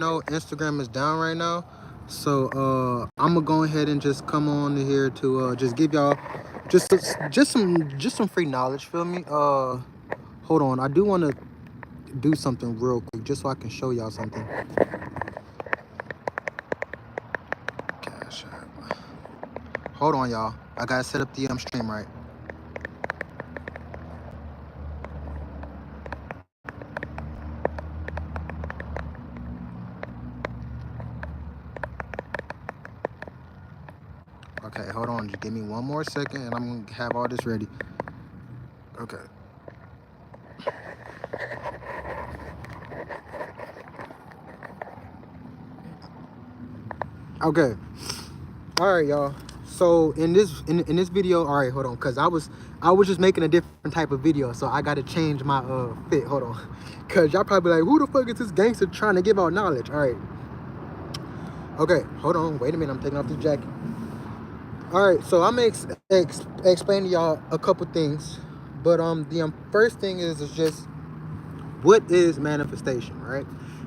know Instagram is down right now, so I'm gonna go ahead and just come on here to just give y'all just some free knowledge. Feel me? Hold on, I do want to do something real quick just so I can show y'all something. Cash App. Hold on, y'all. I gotta set up the stream right. Okay, hold on. Just give me one more second, and I'm gonna have all this ready. Okay. Okay. All right, y'all. So in this video, all right, hold on, cause I was just making a different type of video, so I gotta change my fit. Hold on, cause y'all probably like, who the fuck is this gangster trying to give out knowledge? All right. Okay, hold on. Wait a minute. I'm taking off this jacket. All right, so I'm gonna explain to y'all a couple things, but the first thing is just what is manifestation, right?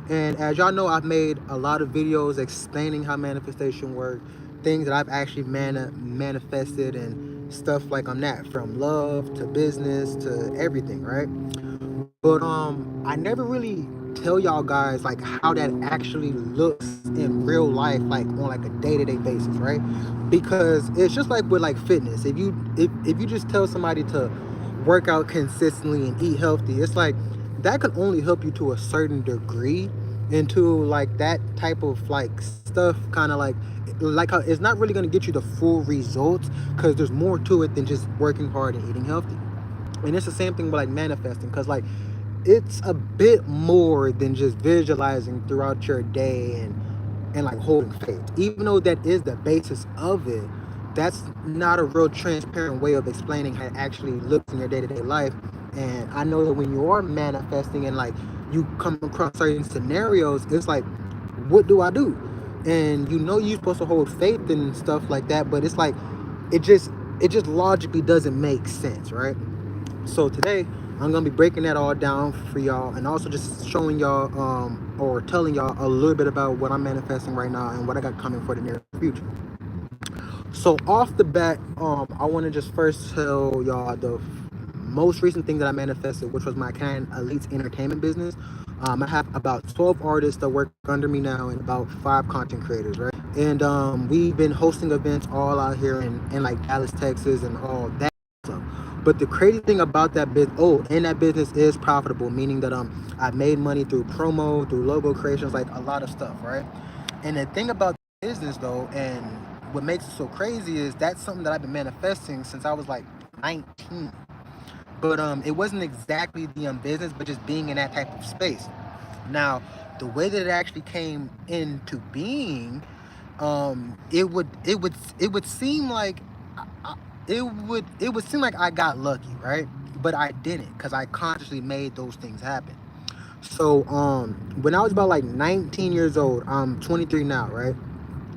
And as y'all know, I've made a lot of videos explaining how manifestation works, things that I've actually manifested and stuff like on that, from love to business to everything, right? But I never really tell y'all guys like how that actually looks in real life, like on like a day-to-day basis, right? Because it's just like with like fitness. If you just tell somebody to work out consistently and eat healthy, it's like that can only help you to a certain degree, into like that type of like stuff, kind of like how it's not really going to get you the full results, because there's more to it than just working hard and eating healthy. And it's the same thing with like manifesting, because like it's a bit more than just visualizing throughout your day and like holding faith. Even though that is the basis of it, that's not a real transparent way of explaining how it actually looks in your day-to-day life. And I know that when you are manifesting and like you come across certain scenarios, it's like, what do I do? And you know you're supposed to hold faith and stuff like that, but it's like it just it just logically doesn't make sense, right? So today I'm gonna be breaking that all down for y'all, and also just showing y'all or telling y'all a little bit about what I'm manifesting right now and what I got coming for the near future. So off the bat, I want to just first tell y'all the most recent thing that I manifested, which was my Can Elites entertainment business. I have about 12 artists that work under me now, and about 5 content creators, right? And we've been hosting events all out here in like Dallas, Texas, and all that stuff. But the crazy thing about that business, and that business is profitable, meaning that I made money through promo, through logo creations, like a lot of stuff, right? And the thing about business though, and what makes it so crazy, is that's something that I've been manifesting since I was like 19. But it wasn't exactly the business, but just being in that type of space. Now, the way that it actually came into being, it would seem like it would seem like I got lucky, right? But I didn't, because I consciously made those things happen. So when I was about like 19 years old, I'm 23 now, right?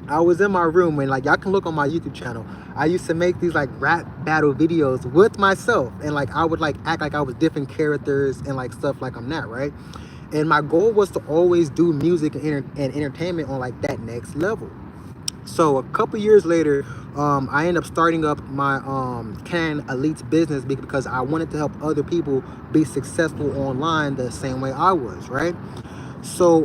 I was in my room, and like y'all can look on my YouTube channel. I used to make these like rap battle videos with myself, and like I would like act like I was different characters and like stuff like I'm not, right? And my goal was to always do music and entertainment on like that next level. So a couple years later, I ended up starting up my Can Elites business, because I wanted to help other people be successful online the same way I was, right? So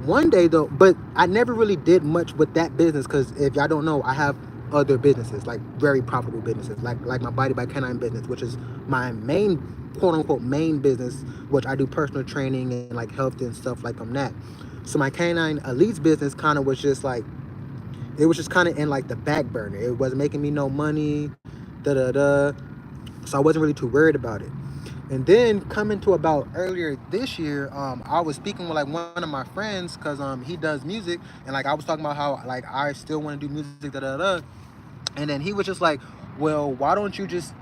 one day though, but I never really did much with that business, because if y'all don't know, I have other businesses, like very profitable businesses, like my Body by Canine business, which is my main, quote unquote, main business, which I do personal training and like health and stuff like I'm that. So my Canine Elites business kind of was just like, it was just kind of in like the back burner. It wasn't making me no money, da da da. So I wasn't really too worried about it. And then coming to about earlier this year, I was speaking with like one of my friends, because he does music, and like I was talking about how like I still want to do music, da da da. And then he was just like, well, why don't you just,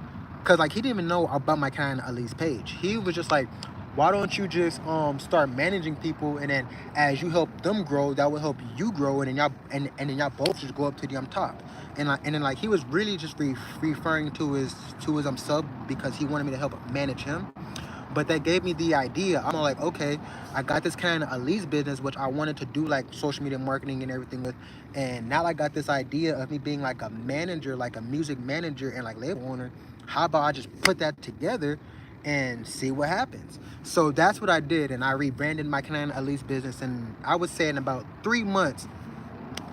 because like he didn't even know about my Kind Elise page. He was just like, why don't you just start managing people, and then as you help them grow, that will help you grow, and then y'all and then y'all both just go up to the top. And then like he was really just referring to his sub, because he wanted me to help manage him. But that gave me the idea. I'm like, okay, I got this kind of Elise business, which I wanted to do like social media marketing and everything with. And now I got this idea of me being like a manager, like a music manager and like label owner. How about I just put that together and see what happens? So that's what I did. And I rebranded my Canadian Elise business. And I would say in about 3 months,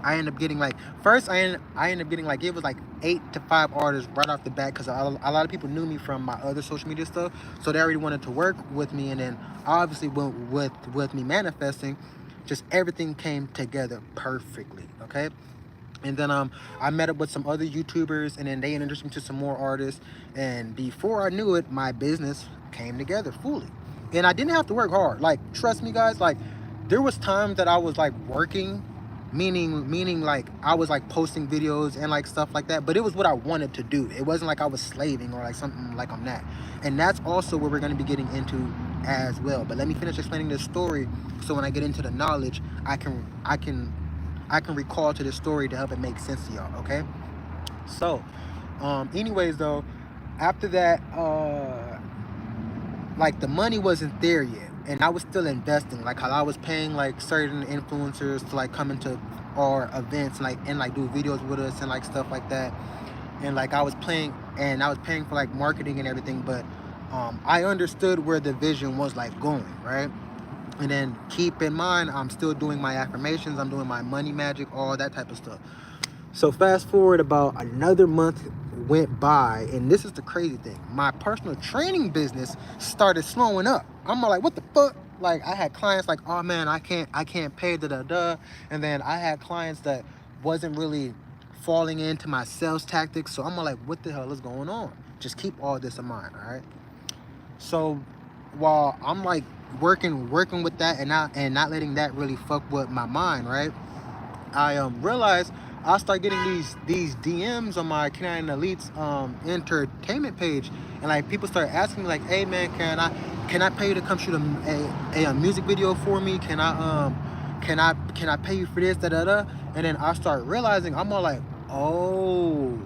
I ended up getting like, first I ended up getting like, it was like 8 to 5 artists right off the bat, because a lot of people knew me from my other social media stuff, so they already wanted to work with me. And then obviously with me manifesting, just everything came together perfectly. Okay. And then I met up with some other YouTubers, and then they introduced me to some more artists, and before I knew it, my business came together fully. And I didn't have to work hard. Like, trust me guys, like there was times that I was like working, meaning like I was like posting videos and like stuff like that, but it was what I wanted to do. It wasn't like I was slaving or like something like I'm not. And that's also what we're going to be getting into as well. But let me finish explaining this story, so when I get into the knowledge, I can recall to this story to help it make sense to y'all. Okay. So anyways though, after that, like the money wasn't there yet, and I was still investing. Like how I was paying like certain influencers to like come into our events, like and like do videos with us and like stuff like that. And like I was paying for like marketing and everything, but I understood where the vision was like going, right? And then keep in mind, I'm still doing my affirmations, I'm doing my money magic, all that type of stuff. So fast forward about another month went by, and this is the crazy thing. My personal training business started slowing up. I'm like, what the fuck? Like I had clients like, oh man, I can't pay and then I had clients that wasn't really falling into my sales tactics. So I'm like, what the hell is going on? Just keep all this in mind, all right? So while I'm like working with that and not letting that really fuck with my mind, right? I realized I start getting these DMs on my Canadian Elites entertainment page, and like people start asking me like, hey man, can I pay you to come shoot a music video for me? Can I pay you for this, da da da? And then I start realizing, I'm all like, oh,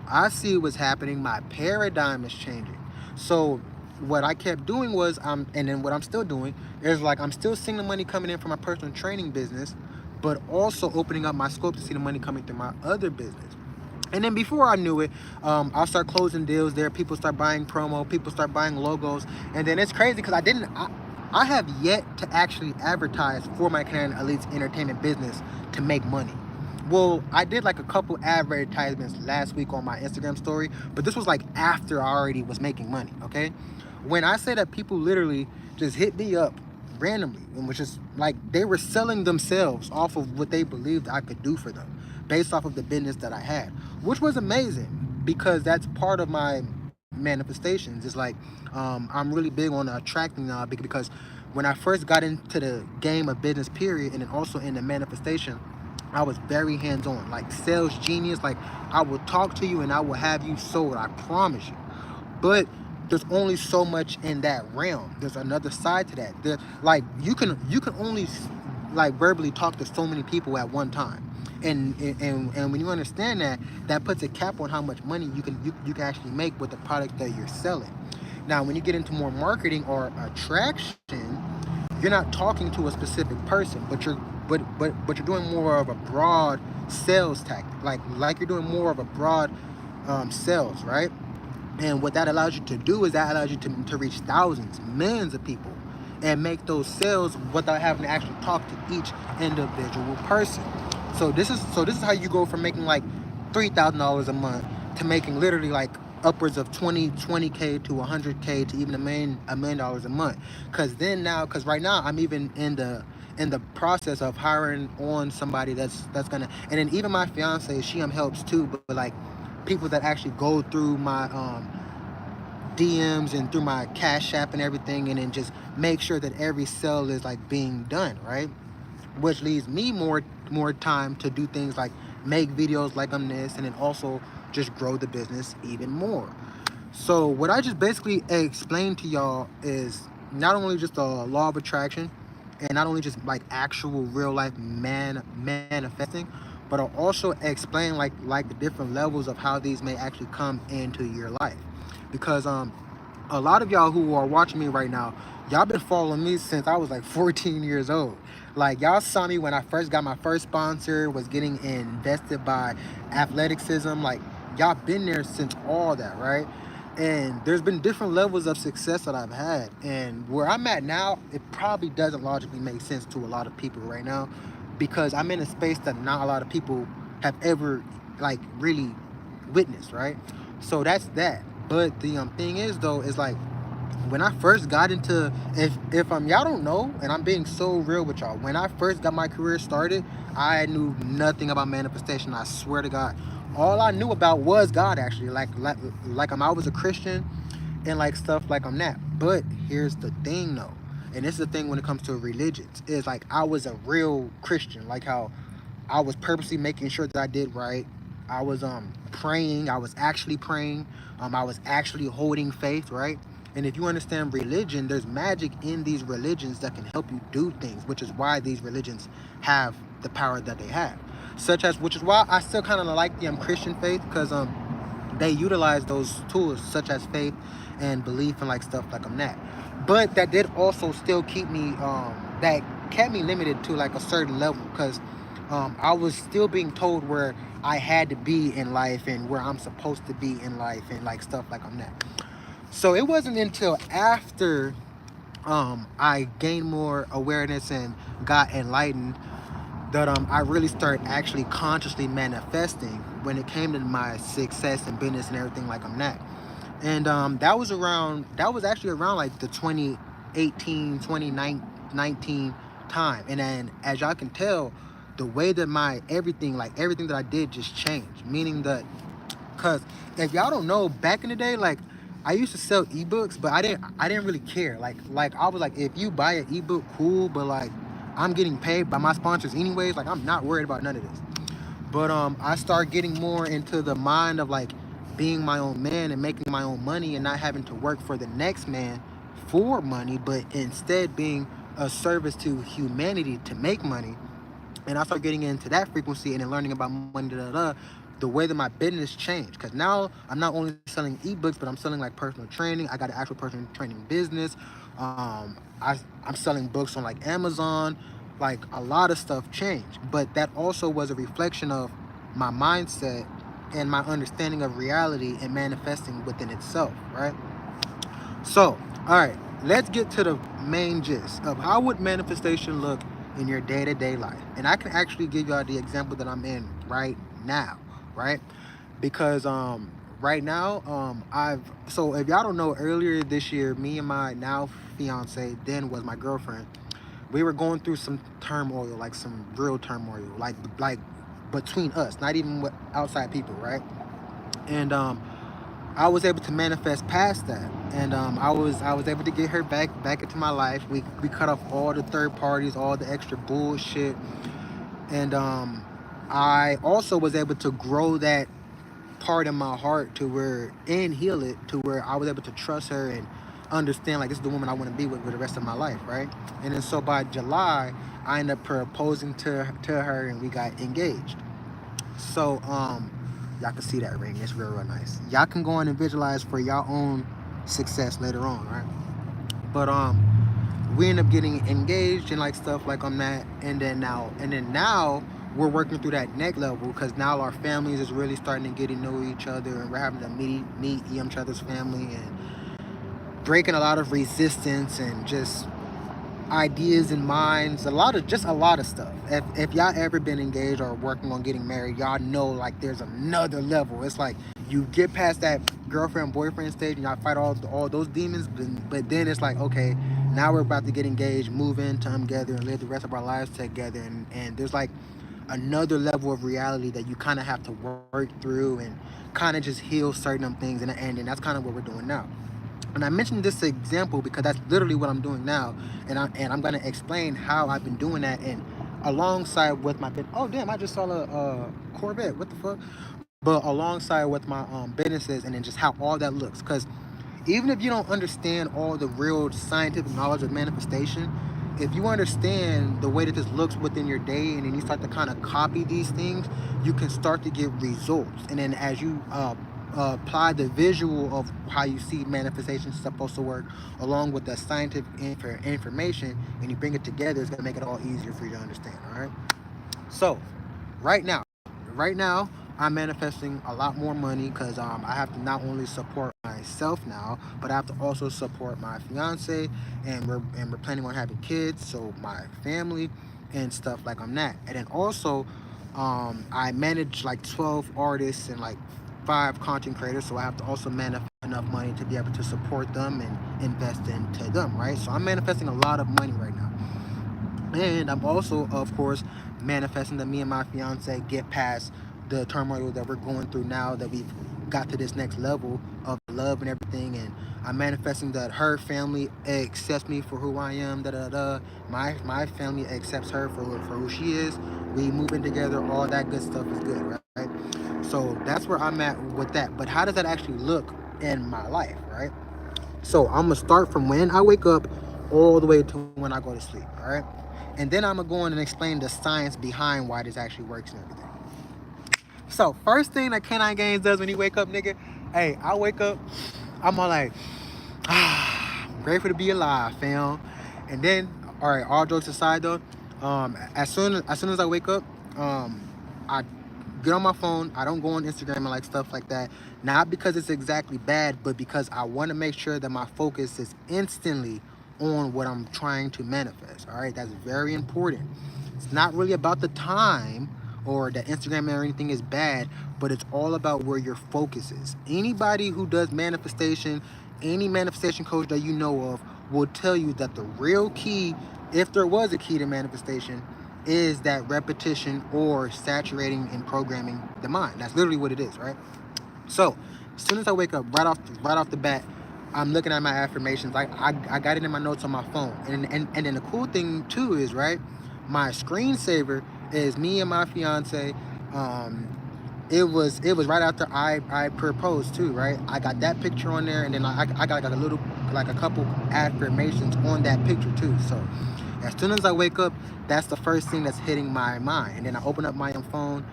I see what's happening. My paradigm is changing. So what I kept doing was, and then what I'm still doing is like, I'm still seeing the money coming in from my personal training business, but also opening up my scope to see the money coming through my other business. And then before I knew it, I'll start closing deals there. People start buying promo, people start buying logos. And then it's crazy because I have yet to actually advertise for my Canadian Elites entertainment business to make money. Well, I did like a couple advertisements last week on my Instagram story, but this was like after I already was making money, okay? When I say that people literally just hit me up randomly, and which is like they were selling themselves off of what they believed I could do for them based off of the business that I had, which was amazing because that's part of my manifestations. It's like I'm really big on attracting because when I first got into the game of business period, and then also in the manifestation, I was very hands-on, like sales genius. Like I will talk to you and I will have you sold, I promise you. But there's only so much in that realm. There's another side to that. Like you can only like verbally talk to so many people at one time. And when you understand that, that puts a cap on how much money you can actually make with the product that you're selling. Now, when you get into more marketing or attraction, you're not talking to a specific person, but you're doing more of a broad sales tactic. Like you're doing more of a broad sales, right? And what that allows you to do is that allows you to reach thousands, millions of people, and make those sales without having to actually talk to each individual person. So this is how you go from making like $3,000 a month to making literally like upwards of 20K to 100K to even $1 million a month. Because right now I'm even in the process of hiring on somebody that's gonna, and then even my fiance, she helps too, but like people that actually go through my DMs and through my Cash App and everything, and then just make sure that every sale is like being done right, which leaves me more time to do things like make videos like I'm this, and then also just grow the business even more. So what I just basically explained to y'all is not only just the law of attraction, and not only just like actual real life manifesting, but I'll also explain like the different levels of how these may actually come into your life. Because a lot of y'all who are watching me right now, y'all been following me since I was like 14 years old. Like y'all saw me when I first got my first sponsor, was getting invested by athleticism. Like y'all been there since all that, right? And there's been different levels of success that I've had. And where I'm at now, it probably doesn't logically make sense to a lot of people right now, because I'm in a space that not a lot of people have ever like really witnessed, right? So that's that. But the thing is though, is like when I first got into, if y'all don't know, and I'm being so real with y'all, when I first got my career started, I knew nothing about manifestation. I swear to God, all I knew about was God, actually. Like I was a Christian and like stuff like I'm that. But here's the thing though, and this is the thing when it comes to religions, is like I was a real Christian, like how I was purposely making sure that I did right. I was praying. I was actually praying. I was actually holding faith, right? And if you understand religion, there's magic in these religions that can help you do things, which is why these religions have the power that they have. Which is why I still kind of like the Christian faith, because they utilize those tools such as faith and belief and like stuff like that. But that did also still keep me that kept me limited to like a certain level, because I was still being told where I had to be in life and where I'm supposed to be in life and like stuff like that. So it wasn't until after I gained more awareness and got enlightened that I really started actually consciously manifesting when it came to my success and business and everything like that. And that was actually around like the 2018, 2019 time. And then as y'all can tell, the way that everything that I did just changed. Meaning that, because if y'all don't know, back in the day, like I used to sell ebooks, but I didn't really care. Like I was like, if you buy an ebook, cool, but like I'm getting paid by my sponsors anyways. Like I'm not worried about none of this. But I started getting more into the mind of like being my own man and making my own money and not having to work for the next man for money, but instead being a service to humanity to make money. And I started getting into that frequency and then learning about money, the way that my business changed. Because now I'm not only selling ebooks, but I'm selling like personal training. I got an actual personal training business. I'm selling books on like Amazon. Like a lot of stuff changed. But that also was a reflection of my mindset and my understanding of reality and manifesting within itself, right? So, all right, let's get to the main gist of how would manifestation look in your day-to-day life. And I can actually give y'all the example that I'm in right now, right? Because right now so if y'all don't know, earlier this year, me and my now fiance, then was my girlfriend, we were going through some turmoil, like some real turmoil, like between us, not even with outside people, right? And I was able to manifest past that, and I was able to get her back into my life. We cut off all the third parties, all the extra bullshit, and I also was able to grow that part in my heart to where, and heal it to where I was able to trust her and understand like this is the woman I want to be with for the rest of my life, right? And then so by July, I ended up proposing to her and we got engaged. So y'all can see that ring. It's real nice. Y'all can go on and visualize for y'all own success later on, right? But we end up getting engaged and like stuff like on that, and then now we're working through that next level, because now our families is really starting to get to know each other, and we're having to meet each other's family and breaking a lot of resistance and just ideas and minds, a lot of stuff. If y'all ever been engaged or working on getting married, y'all know like there's another level. It's like you get past that girlfriend boyfriend stage and y'all fight all those demons, but then it's like, okay, now we're about to get engaged, move in together and live the rest of our lives together, and there's like another level of reality that you kind of have to work through and kind of just heal certain things, and that's kind of what we're doing now. And I mentioned this example because that's literally what I'm doing now, and I'm gonna explain how I've been doing that, and alongside with my oh damn, I just saw a Corvette, what the fuck? But alongside with my businesses, and then just how all that looks. Because even if you don't understand all the real scientific knowledge of manifestation, if you understand the way that this looks within your day, and then you start to kind of copy these things, you can start to get results. And then as you apply the visual of how you see manifestation is supposed to work, along with the scientific information, and you bring it together, it's gonna make it all easier for you to understand. All right. So, right now, right now, I'm manifesting a lot more money because I have to not only support myself now, but I have to also support my fiance, and we're planning on having kids, so my family and stuff like I'm that. And then also, I manage like 12 artists and like 5 content creators, so I have to also manifest enough money to be able to support them and invest into them, right? So I'm manifesting a lot of money right now. And I'm also, of course, manifesting that me and my fiance get past the turmoil that we're going through now, that we've got to this next level of love and everything. And I'm manifesting that her family accepts me for who I am, da da da. My family accepts her for who she is. We moving together, all that good stuff is good, right? So that's where I'm at with that. But how does that actually look in my life, right? So I'm gonna start from when I wake up all the way to when I go to sleep, all right? And then I'm gonna go in and explain the science behind why this actually works and everything. So first thing that Canine Games does when you wake up, nigga, hey, I wake up, I'm all like, I'm grateful to be alive, fam. And then, all right, all jokes aside though, as soon as I wake up, I get on my phone. I don't go on Instagram and like stuff like that. Not because it's exactly bad, but because I want to make sure that my focus is instantly on what I'm trying to manifest. All right, that's very important. It's not really about the time or that Instagram or anything is bad, but it's all about where your focus is. Anybody who does manifestation, any manifestation coach that you know of, will tell you that the real key, if there was a key to manifestation, is that repetition or saturating and programming the mind. That's literally what it is, right? So as soon as I wake up, right off the bat, I'm looking at my affirmations. Like I got it in my notes on my phone. And then the cool thing too is, right, my screensaver is me and my fiance. Um, it was right after I proposed too, right? I got that picture on there, and then I got like a couple affirmations on that picture too. So as soon as I wake up, that's the first thing that's hitting my mind, and then I open up my phone,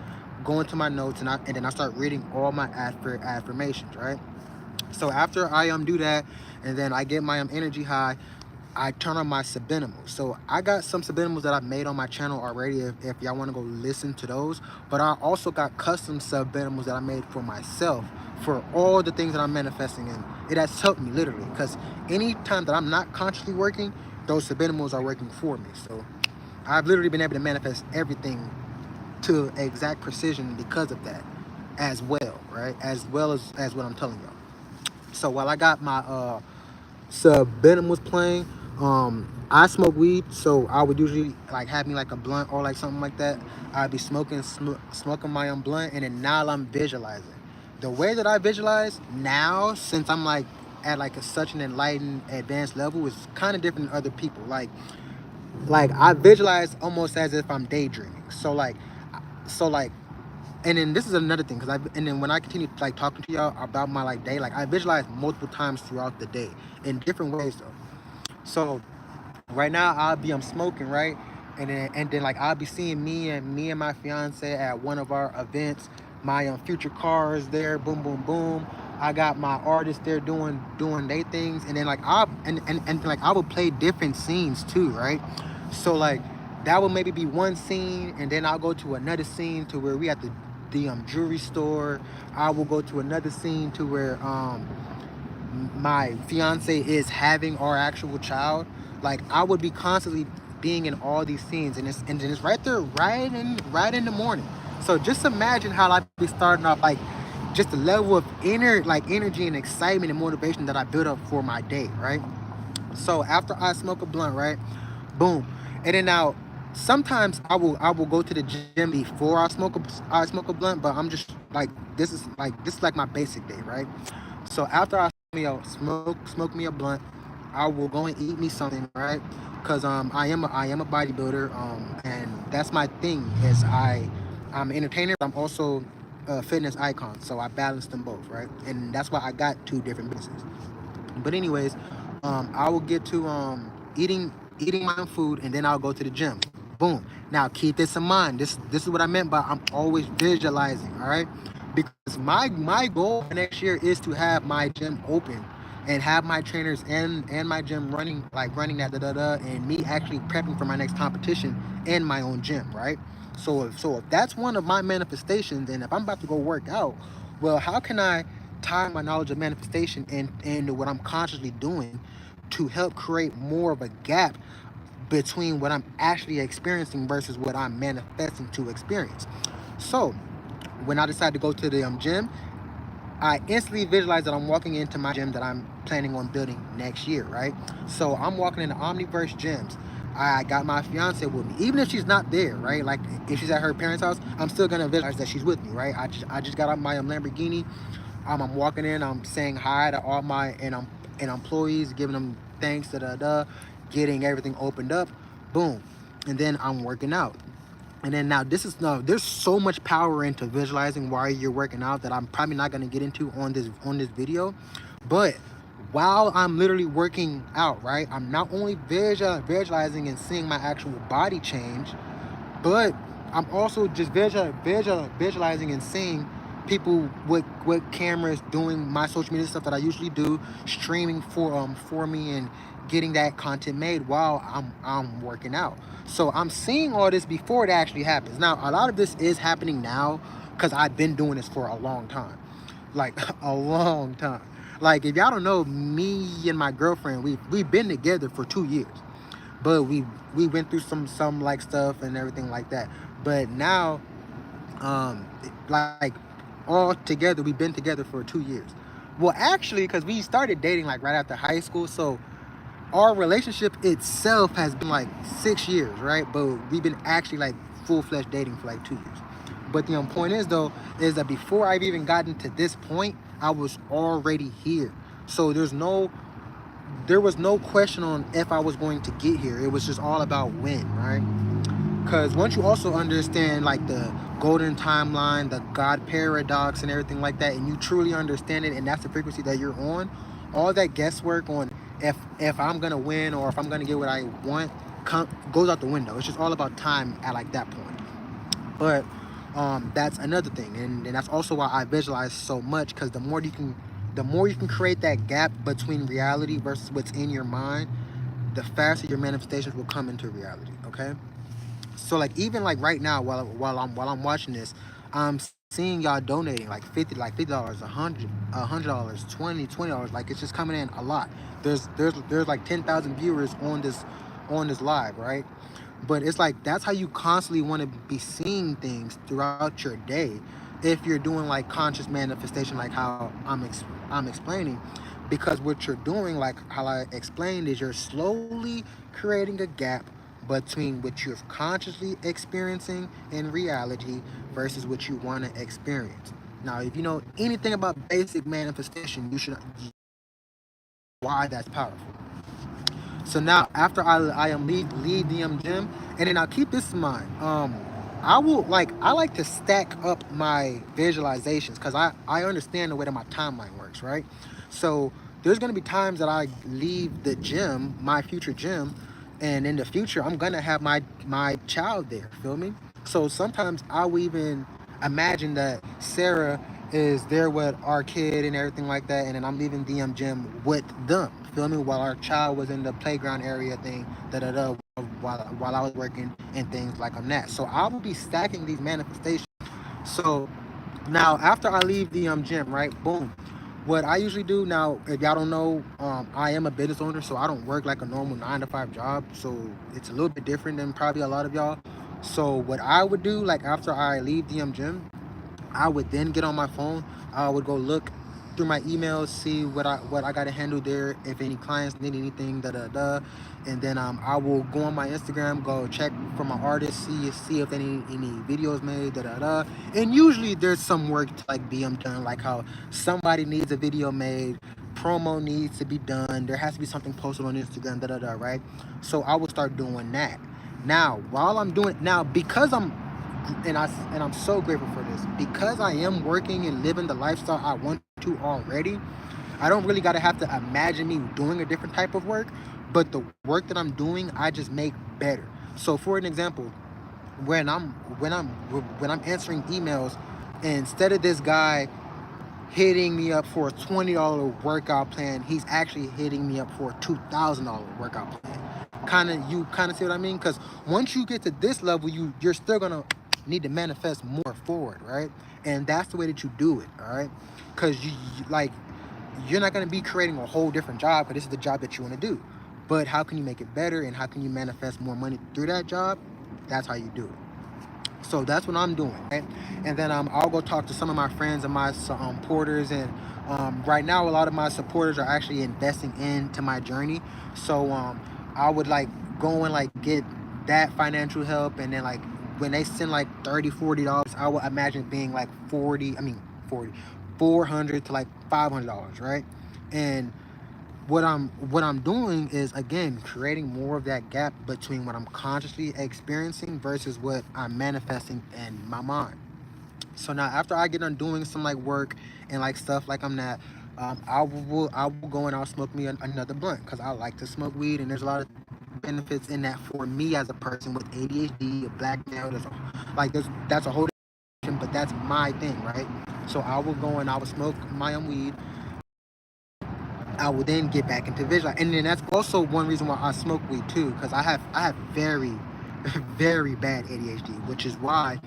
go into my notes, and then I start reading all my affirmations, right? So after I do that, and then I get my energy high, I turn on my subliminals. So I got some subliminals that I've made on my channel already if y'all want to go listen to those. But I also got custom subliminals that I made for myself for all the things that I'm manifesting, and it has helped me literally, because anytime that I'm not consciously working, those subliminals are working for me. So I've literally been able to manifest everything to exact precision because of that as well, right? As well as what I'm telling y'all. So while I got my Venom was playing, I smoke weed, so I would usually like have me like a blunt or like something like that. I'd be smoking my own blunt, and then now I'm visualizing. The way that I visualize now, since I'm like at like such an enlightened advanced level, is kind of different than other people. Like I visualize almost as if I'm daydreaming. So like and then this is another thing, because and then when I continue like talking to y'all about my like day, like I visualize multiple times throughout the day in different ways though. So right now I'm smoking, right, and then like I'll be seeing me and my fiance at one of our events. My future cars there, boom boom boom. I got my artists there doing their things, and then like and like I would play different scenes too, right? So like that will maybe be one scene, and then I'll go to another scene to where we at the jewelry store. I will go to another scene to where my fiance is having our actual child. Like I would be constantly being in all these scenes, and it's right there, right in the morning. So just imagine how I'd be starting off, like just the level of energy and excitement and motivation that I built up for my day, right? So after I smoke a blunt, right, boom, and then now sometimes I will go to the gym before I smoke a blunt, but I'm just like this is like my basic day, right? So after I smoke me a blunt, I will go and eat me something, right? Cause I am a bodybuilder, and that's my thing. Is I'm an entertainer, but I'm also a fitness icon, so I balance them both, right? And that's why I got two different businesses. But anyways, I will get to eating my own food, and then I'll go to the gym. Boom. Now keep this in mind. This is what I meant by I'm always visualizing. All right, because my goal for next year is to have my gym open and have my trainers and my gym running that and me actually prepping for my next competition in my own gym, right? So if that's one of my manifestations, and if I'm about to go work out, well, how can I tie my knowledge of manifestation and what I'm consciously doing to help create more of a gap between what I'm actually experiencing versus what I'm manifesting to experience? So when I decided to go to the gym, I instantly visualize that I'm walking into my gym that I'm planning on building next year, right? So I'm walking into Omniverse gyms. I got my fiance with me, even if she's not there, right? Like if she's at her parents' house, I'm still gonna visualize that she's with me, right? I just got out my Lamborghini. I'm walking in. I'm saying hi to all my and employees, giving them thanks, getting everything opened up, boom, and then I'm working out. And then now there's so much power into visualizing while you're working out that I'm probably not going to get into on this video. But while I'm literally working out, right, I'm not only visualizing and seeing my actual body change, but I'm also just visualizing and seeing people with cameras doing my social media stuff that I usually do, streaming for me and getting that content made while I'm working out. So I'm seeing all this before it actually happens. Now, a lot of this is happening now because I've been doing this for a long time, like a long time. Like if y'all don't know, me and my girlfriend, we've been together for 2 years, but we went through some like stuff and everything like that. But now, like all together, we've been together for 2 years. Well, actually, because we started dating like right after high school, so our relationship itself has been like 6 years, right? But we've been actually like full-fledged dating for like 2 years. But the point is though, is that before I've even gotten to this point, I was already here. So there was no question on if I was going to get here. It was just all about when, right? Because once you also understand like the golden timeline, the God paradox and everything like that, and you truly understand it, and that's the frequency that you're on, all that guesswork on if I'm gonna win or if I'm gonna get what I want goes out the window. It's just all about time at like that point. But that's another thing, and that's also why I visualize so much, because the more you can create that gap between reality versus what's in your mind, the faster your manifestations will come into reality. Okay. So like even like right now while I'm watching this, I'm seeing y'all donating like $50, $100, $20, like it's just coming in a lot. There's like 10,000 viewers on this live, right? But it's like that's how you constantly want to be seeing things throughout your day if you're doing like conscious manifestation, like how I'm explaining. Because what you're doing, like how I explained, is you're slowly creating a gap between what you're consciously experiencing in reality versus what you want to experience. Now, if you know anything about basic manifestation, you should why that's powerful. So now, after I leave the gym, and then I'll keep this in mind. I like to stack up my visualizations because I understand the way that my timeline works, right? So there's gonna be times that I leave the gym, my future gym, and in the future I'm gonna have my child there. Feel me? So sometimes I will even imagine that Sarah is there with our kid and everything like that, and then I'm leaving DM gym with them. Feel me? While our child was in the playground area thing, while I was working and things like on that. So I will be stacking these manifestations. So now after I leave the gym, right? Boom. What I usually do now, if y'all don't know, I am a business owner, so I don't work like a normal 9 to 5 job. So it's a little bit different than probably a lot of y'all. So what I would do, like after I leave the gym, I would then get on my phone. I would go look through my emails, see what I got to handle there. If any clients need anything, and then I will go on my Instagram, go check for my artists, see if any videos made, And usually there's some work to like be done, like how somebody needs a video made, promo needs to be done. There has to be something posted on Instagram, right? So I will start doing that. Now, while I'm doing now, because I'm so grateful for this, because I am working and living the lifestyle I want to already. I don't really gotta have to imagine me doing a different type of work, but the work that I'm doing, I just make better. So for an example, when I'm answering emails instead of this guy hitting me up for a $20 workout plan, he's actually hitting me up for a $2,000 workout plan. You kind of see what I mean? Because once you get to this level, you're still gonna need to manifest more forward, right? And that's the way that you do it, all right? Because like, you're not gonna be creating a whole different job, because this is the job that you want to do. But how can you make it better, and how can you manifest more money through that job? That's how you do it. So that's what I'm doing, right? And then I'll go talk to some of my friends and my supporters, and right now a lot of my supporters are actually investing into my journey. So I would like go and like get that financial help, and then like when they send like $30-$40, I would imagine being like 400 to like $500, right? And what I'm doing is, again, creating more of that gap between what I'm consciously experiencing versus what I'm manifesting in my mind. So now after I get done doing some like work and like stuff like I'm not, I will go and I'll smoke me another blunt, because I like to smoke weed, and there's a lot of benefits in that for me as a person with ADHD, a black male. That's a whole different, but that's my thing, right? So I will go and I will smoke my own weed. I will then get back into visual, and then that's also one reason why I smoke weed too, because I have very very bad ADHD, which is why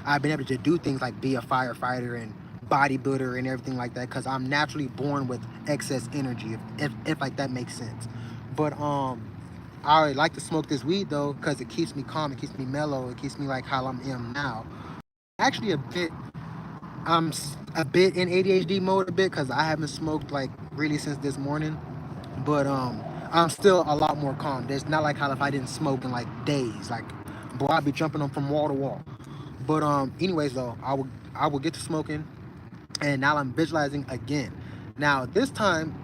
I've been able to do things like be a firefighter and bodybuilder and everything like that, because I'm naturally born with excess energy, if like that makes sense. But I like to smoke this weed though, because it keeps me calm, it keeps me mellow, it keeps me like how I am now. Actually I'm a bit in ADHD mode a bit, because I haven't smoked like really since this morning. But I'm still a lot more calm. It's not like how if I didn't smoke in like days, like, boy, I'd be jumping them from wall to wall. But anyways though, I will get to smoking, and now I'm visualizing again. Now this time,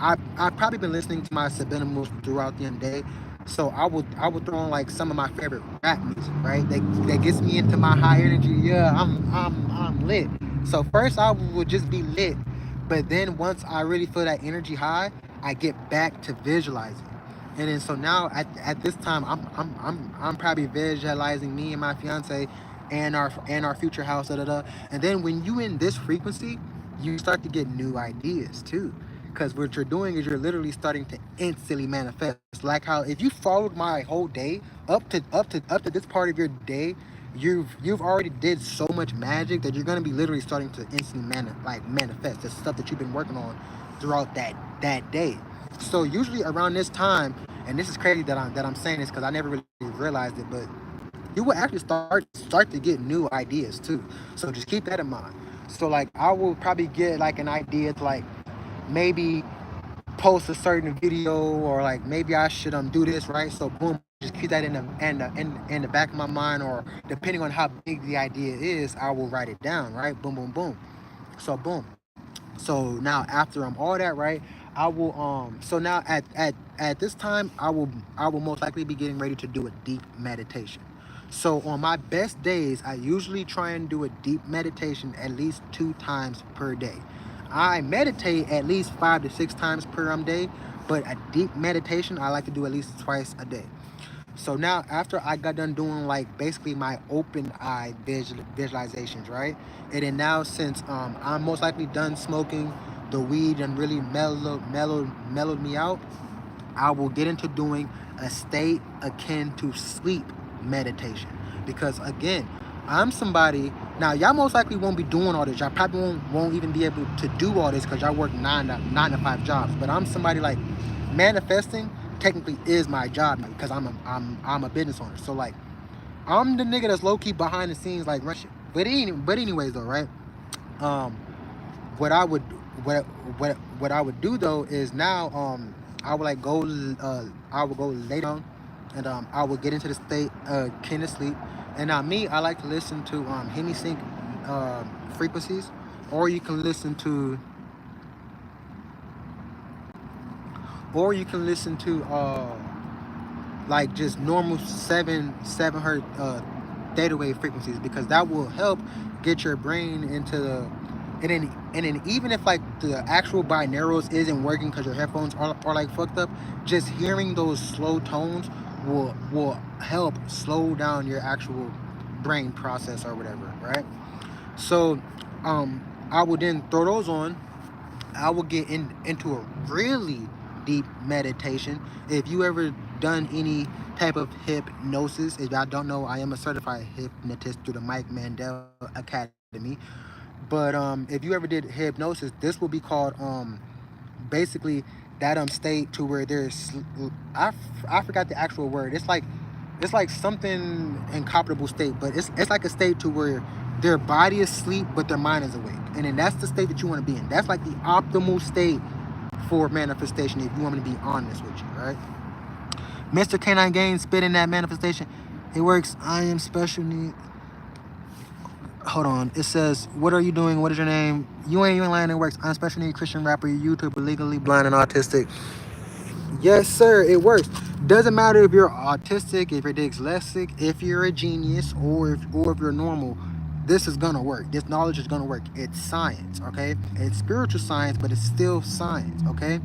I've probably been listening to my subliminals throughout the day, so I would throw on like some of my favorite rap music, right? That gets me into my high energy. Yeah, I'm lit. So first I would just be lit, but then once I really feel that energy high, I get back to visualizing. And then so now at this time, I'm probably visualizing me and my fiance and our future house, da da da. And then when you in this frequency, you start to get new ideas too, because what you're doing is you're literally starting to instantly manifest. Like how if you followed my whole day up to this part of your day, you've already did so much magic that you're gonna be literally starting to instantly manifest the stuff that you've been working on throughout that day. So usually around this time, and this is crazy that I'm saying this, because I never really realized it, but you will actually start to get new ideas too. So just keep that in mind. So like I will probably get like an idea to like maybe post a certain video, or like maybe I should do this, right? So boom, just keep that in the back of my mind, or depending on how big the idea is, I will write it down, right? Boom, boom, boom. So boom. So now after I'm all that right, I will so now at this time, I will most likely be getting ready to do a deep meditation. So on my best days, I usually try and do a deep meditation at least 2 times per day. I meditate at least 5 to 6 times per day, but a deep meditation I like to do at least twice a day. So now after I got done doing like basically my open eye visualizations, right? And then now since I'm most likely done smoking the weed and really mellowed me out, I will get into doing a state akin to sleep meditation. Because again, I'm somebody, now y'all most likely won't be doing all this. Y'all probably won't even be able to do all this, because y'all work nine to five jobs. But I'm somebody like manifesting technically is my job now, because I'm a business owner. So like I'm the nigga that's low key behind the scenes like rushing. But anyways though, right? Um what I would what I would do though is now I would like go I would go lay down, and I would get into the state kind of sleep. And now me, I like to listen to hemisync frequencies, or you can listen to like just normal seven hertz theta wave frequencies, because that will help get your brain into the, and then even if like the actual binaurals isn't working because your headphones are like fucked up, just hearing those slow tones will help slow down your actual brain process or whatever, right? So I would then throw those on. I will get into a really deep meditation. If you ever done any type of hypnosis, if y'all don't know, I am a certified hypnotist through the Mike Mandel Academy. But if you ever did hypnosis, this will be called basically that state to where there's I forgot the actual word. It's like something incomparable state, but it's like a state to where their body is asleep but their mind is awake, and then that's the state that you want to be in. That's like the optimal state for manifestation, if you want me to be honest with you, right? Mr. Canine Gaines spit in that manifestation. It works. I am special need. Hold on. It says, what are you doing? What is your name? You ain't lying. It works. I'm a special need Christian rapper, YouTuber, legally blind and autistic. Yes, sir. It works. Doesn't matter if you're autistic, if you're dyslexic, if you're a genius, or if you're normal. This is gonna work. This knowledge is gonna work. It's science, okay? It's spiritual science, but it's still science, okay?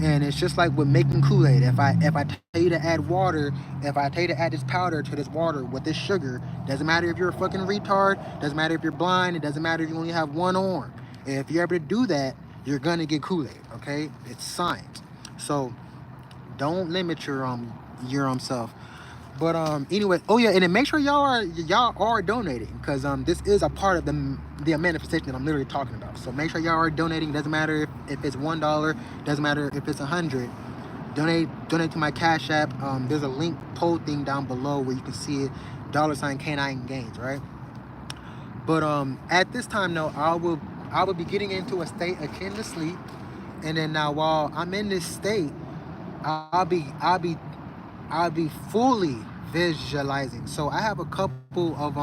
And it's just like with making Kool-Aid. If I tell you to add water, if I tell you to add this powder to this water with this sugar, doesn't matter if you're a fucking retard, doesn't matter if you're blind, it doesn't matter if you only have one arm. If you're able to do that, you're gonna get Kool-Aid, okay? It's science. So don't limit your self. But anyway, oh yeah, and then make sure y'all are donating, because this is a part of the manifestation that I'm literally talking about. So make sure y'all are donating. Doesn't matter if it's $1, doesn't matter if it's 100. Donate to my Cash App. There's a link poll thing down below where you can see it. $ Canine Gains, right? But at this time though, I will be getting into a state akin to sleep, and then now while I'm in this state, I'll be fully visualizing. So I have a couple of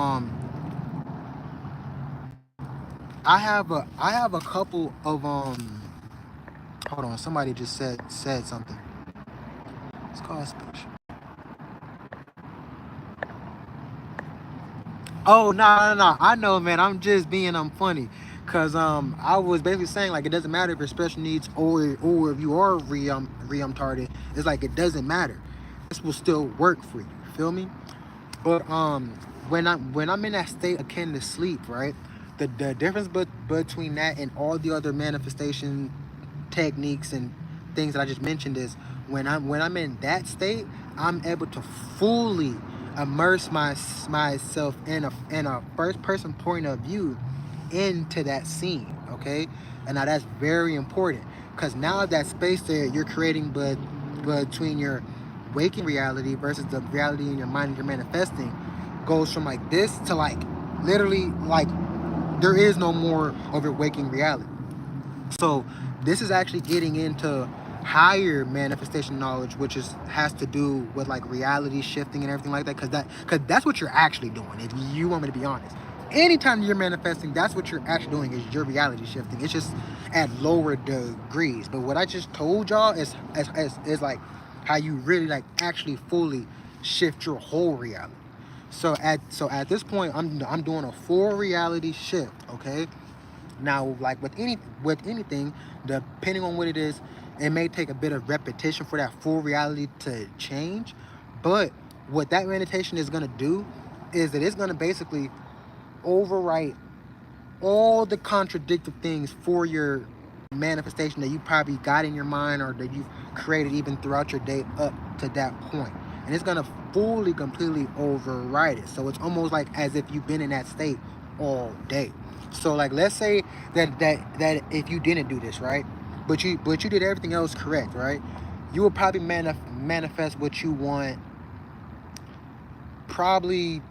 I have a couple of hold on, somebody just said something. It's called speech. Oh, no. I know, man. I'm just being funny. Cause I was basically saying, like, it doesn't matter if you're special needs or if you are retarded. It's like it doesn't matter. This will still work for you. Feel me? But when I'm in that state akin to sleep, right? The difference between that and all the other manifestation techniques and things that I just mentioned is when I'm in that state, I'm able to fully immerse myself in a first person point of view into that scene, okay? And now that's very important, because now that space that you're creating between your waking reality versus the reality in your mind you're manifesting goes from like this to like literally like there is no more of your waking reality. So this is actually getting into higher manifestation knowledge, which has to do with like reality shifting and everything like that, because that's what you're actually doing, if you want me to be honest. Anytime you're manifesting, that's what you're actually doing, is your reality shifting. It's just at lower degrees. But what I just told y'all is like how you really like actually fully shift your whole reality. So at this point, I'm doing a full reality shift, okay? Now, like with anything, depending on what it is, it may take a bit of repetition for that full reality to change. But what that meditation is gonna do is that it's gonna basically overwrite all the contradictory things for your manifestation that you probably got in your mind or that you've created even throughout your day up to that point. And it's gonna fully, completely override it. So it's almost like as if you've been in that state all day. So like, let's say that if you didn't do this, right, but you did everything else correct, right, you will probably manifest what you want. Probably,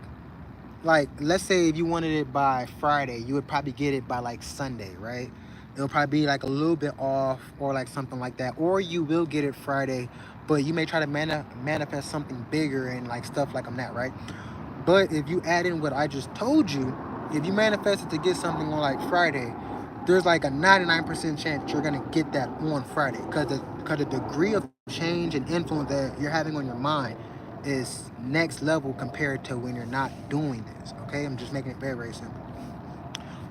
like, let's say if you wanted it by Friday, you would probably get it by like Sunday, right? It'll probably be like a little bit off or like something like that. Or you will get it Friday, but you may try to manifest something bigger and like stuff like that, right? But if you add in what I just told you, if you manifested to get something on like Friday, there's like a 99% chance you're gonna get that on Friday, because the degree of change and influence that you're having on your mind is next level compared to when you're not doing this, okay? I'm just making it very, very simple.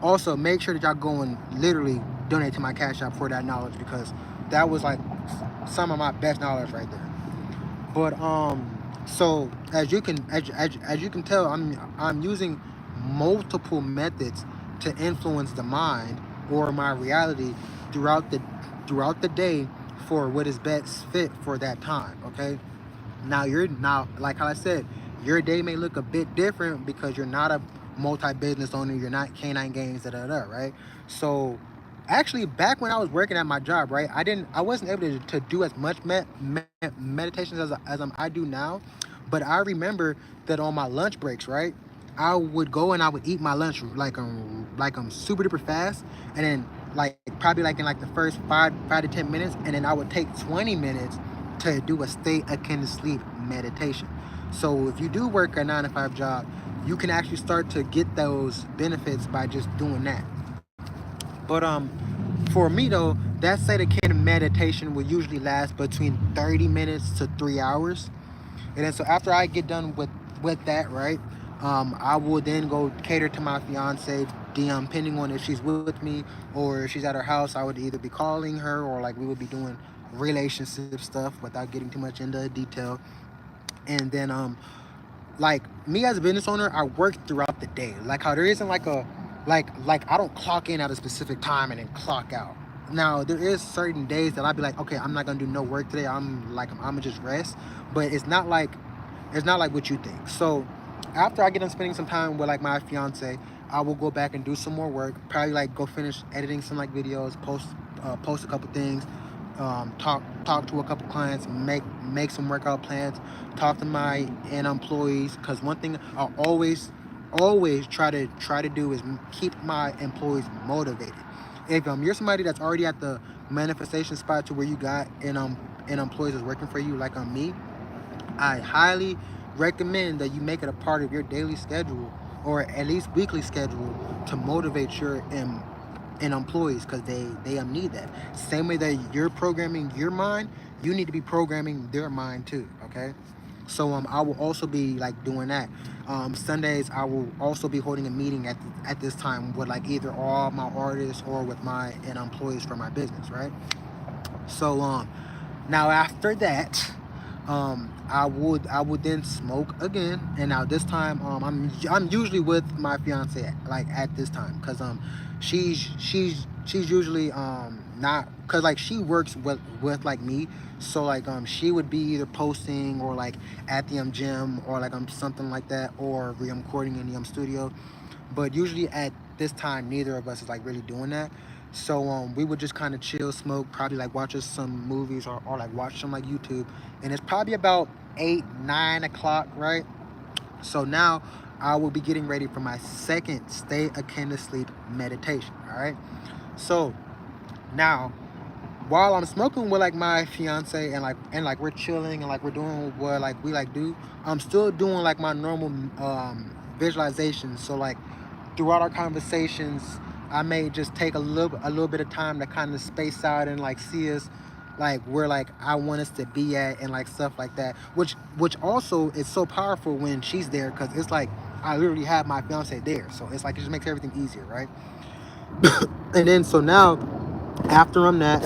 Also, make sure that y'all go and literally donate to my Cash App for that knowledge, because that was like some of my best knowledge right there. But so as you can tell, I'm using multiple methods to influence the mind or my reality throughout the day for what is best fit for that time. Okay. Now, like how I said, your day may look a bit different because you're not a multi-business owner, you're not Canine Games, right? So actually, back when I was working at my job, right, I wasn't able to do as much meditations I do now. But I remember that on my lunch breaks, right, I would go and I would eat my lunch super duper fast, and then like probably like in like the first five to 10 minutes, and then I would take 20 minutes to do a state akin to sleep meditation. So if you do work a 9 to 5 job, you can actually start to get those benefits by just doing that. But for me though, that state akin meditation will usually last between 30 minutes to 3 hours. And then so after I get done with that, right, I will then go cater to my fiance, depending on if she's with me or if she's at her house. I would either be calling her or like we would be doing relationship stuff without getting too much into detail. And then like me as a business owner, I work throughout the day. Like how there isn't like a like I don't clock in at a specific time and then clock out. Now there is certain days that I'd be like, okay, I'm not gonna do no work today. I'm gonna just rest. But it's not like what you think. So after I get done spending some time with like my fiance, I will go back and do some more work. Probably like go finish editing some like videos, post a couple things, talk to a couple clients, make some workout plans, talk to my employees. Because one thing I always try to do is keep my employees motivated. If you're somebody that's already at the manifestation spot to where you got and employees is working for you, like on me, I highly recommend that you make it a part of your daily schedule or at least weekly schedule to motivate your employees, because they need that. Same way that you're programming your mind, you need to be programming their mind too. Okay. So I will also be like doing that. Sundays I will also be holding a meeting at this time with like either all my artists or with my employees for my business, right? So now after that, I would then smoke again, and now this time I'm usually with my fiance like at this time, because she's usually not, because like she works with like me, so like she would be either posting or like at the gym or like something like that, or recording in the studio. But usually at this time, neither of us is like really doing that. So we would just kind of chill, smoke, probably like watch us some movies or like watch some like YouTube. And it's probably about 8, 9 o'clock, right? So now I will be getting ready for my second stay akin to sleep meditation. All right. So now while I'm smoking with like my fiance and we're chilling and like we're doing what like we like do, I'm still doing like my normal visualization. So like throughout our conversations, I may just take a little bit of time to kind of space out and like see us like where like I want us to be at and like stuff like that. Which also is so powerful when she's there, because it's like I literally have my fiance there, so it's like it just makes everything easier, right? And then so now after I'm that,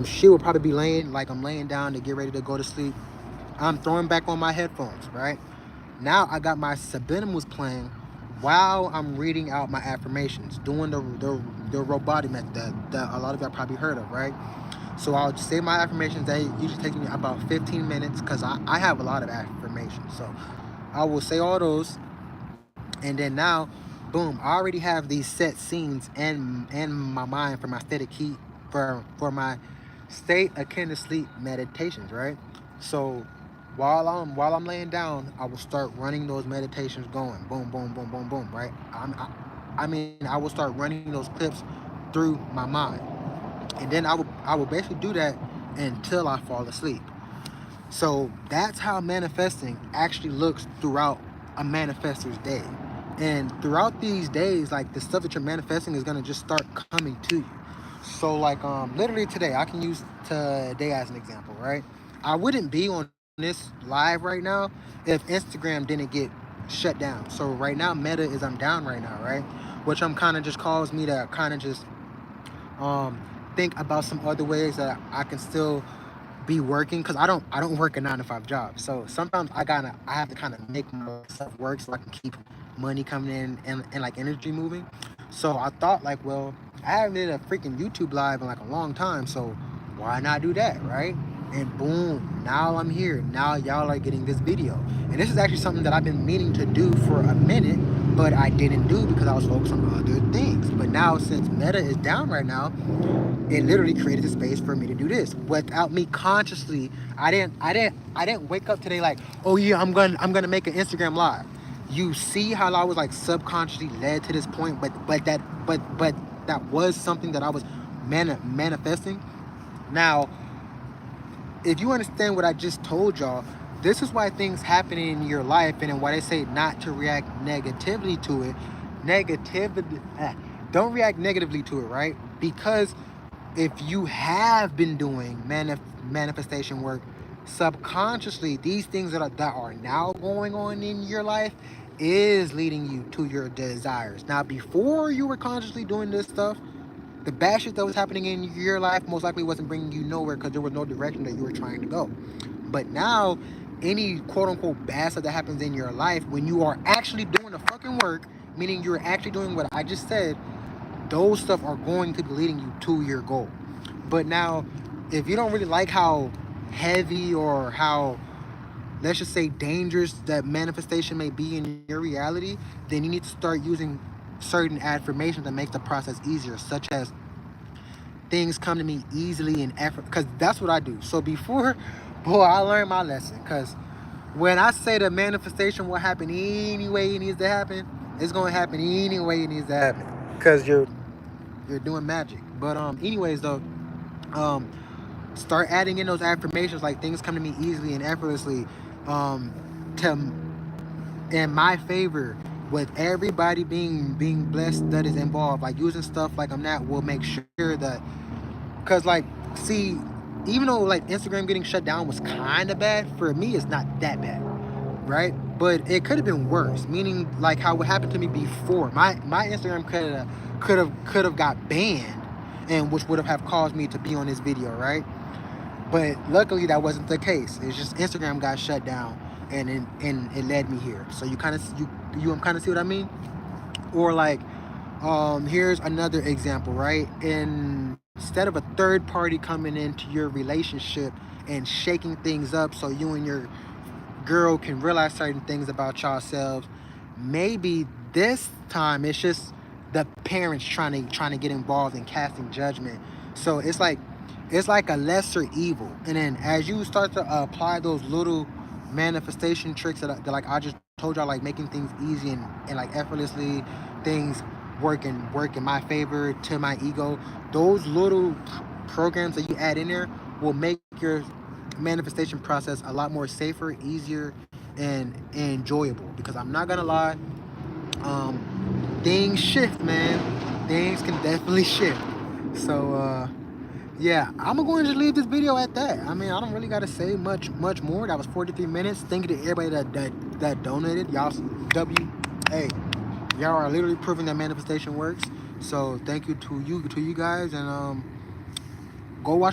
she will probably be laying like I'm laying down to get ready to go to sleep. I'm throwing back on my headphones, right? Now I got my subliminals playing while I'm reading out my affirmations, doing the robotic method that a lot of y'all probably heard of, right? So I'll say my affirmations. That usually takes me about 15 minutes because I have a lot of affirmations. So I will say all those, and then now, boom, I already have these set scenes in my mind for my state of key for my state akin to sleep meditations, right? So while I'm laying down, I will start running those meditations going, boom, boom, boom, boom, boom, right? I mean, I will start running those clips through my mind, and then I will basically do that until I fall asleep. So that's how manifesting actually looks throughout a manifestor's day. And throughout these days, like the stuff that you're manifesting is gonna just start coming to you. So like literally today, I can use today as an example, right? I wouldn't be on this live right now if Instagram didn't get shut down. So right now Meta is I'm down right now, right? Which I'm kind of just caused me to kind of just um think about some other ways that I can still be working, because I don't work a 9 to 5 job. So sometimes I have to kind of make myself work so I can keep money coming in and like energy moving. So I thought like, well, I haven't did a freaking YouTube live in like a long time, so why not do that, right? And boom, now I'm here. Now y'all are getting this video. And this is actually something that I've been meaning to do for a minute, but I didn't do because I was focused on other things. But now since Meta is down right now, it literally created a space for me to do this without me consciously. I didn't wake up today like, oh yeah, I'm gonna make an Instagram live. You see how I was like subconsciously led to this point, but that was something that I was manifesting. Now, if you understand what I just told y'all, this is why things happen in your life, and then why they say not to react negatively to it. Don't react negatively to it, right? Because if you have been doing manifestation work subconsciously, these things that are now going on in your life is leading you to your desires. Now, before you were consciously doing this stuff, the bad shit that was happening in your life most likely wasn't bringing you nowhere because there was no direction that you were trying to go. But now, any quote-unquote bad stuff that happens in your life, when you are actually doing the fucking work, meaning you're actually doing what I just said, those stuff are going to be leading you to your goal. But now, if you don't really like how heavy or how, let's just say, dangerous that manifestation may be in your reality, then you need to start using certain affirmations that make the process easier, such as things come to me easily and effort, because that's what I do. So before, boy, I learned my lesson, because when I say the manifestation will happen any way it needs to happen, it's going to happen any way it needs to happen, because you're doing magic. But anyways though, start adding in those affirmations like things come to me easily and effortlessly, to in my favor, with everybody being blessed that is involved. Like using stuff like I'm not will make sure that, because like, see, even though like Instagram getting shut down was kind of bad, for me it's not that bad, right? But it could have been worse, meaning like how what happened to me before. My Instagram could have got banned, and which would have caused me to be on this video, right? But luckily that wasn't the case. It's just Instagram got shut down, and it led me here. So you kind of you kind of see what I mean? Or like, here's another example, right? Instead of a third party coming into your relationship and shaking things up so you and your girl can realize certain things about yourselves, maybe this time it's just the parents trying to get involved in casting judgment. So it's like a lesser evil. And then as you start to apply those little manifestation tricks that like I just told y'all, like making things easy and like effortlessly, things work in my favor, to my ego, those little programs that you add in there will make your manifestation process a lot more safer, easier, and enjoyable. Because I'm not gonna lie, things shift, man. Things can definitely shift. So yeah, I'm gonna go and just leave this video at that. I mean, I don't really gotta say much more. That was 43 minutes. Thank you to everybody that donated. Y'all y'all are literally proving that manifestation works. So thank you to you guys, and go watch